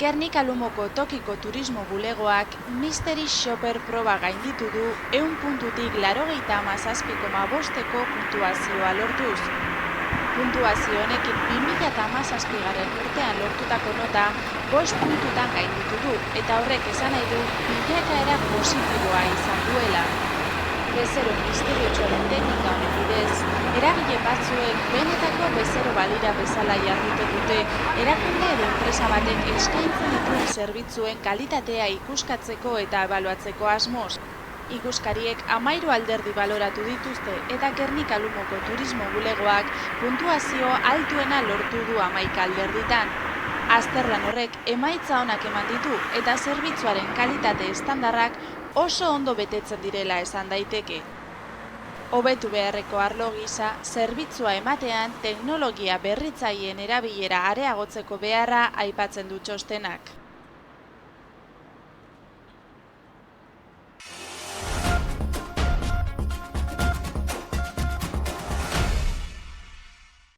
Gernika Lumoko tokiko turismo bulegoak Mystery Shopper proba gainditu du 100 puntutik 97,5eko puntuazioa lortuz. Puntuazio honekin 2017 urtean lortutako nota 5 puntutan gainditu du, eta horrek esan nahi du bilakaera positiboa izan duela. Bezero misteriotsuaren teknika honen bidez, eragile batzuek benetako bezero balira bezala jardute dute erakunde edo enpresa batek eskaintzen dituen zerbitzuen kalitatea ikuskatzeko eta ebaluatzeko asmoz. Ikuskariek 13 alderdi baloratu dituzte eta Gernika Lumoko turismo bulegoak puntuazio altuena lortu du 11 alderditan. Azterlan horrek emaitza onak eman ditu eta zerbitzuaren kalitate estandarrak oso ondo betetzen direla esan daiteke. Hobetu beharreko arlo gisa, zerbitzua ematean teknologia berritzaileen erabilera areagotzeko beharra aipatzen du txostenak.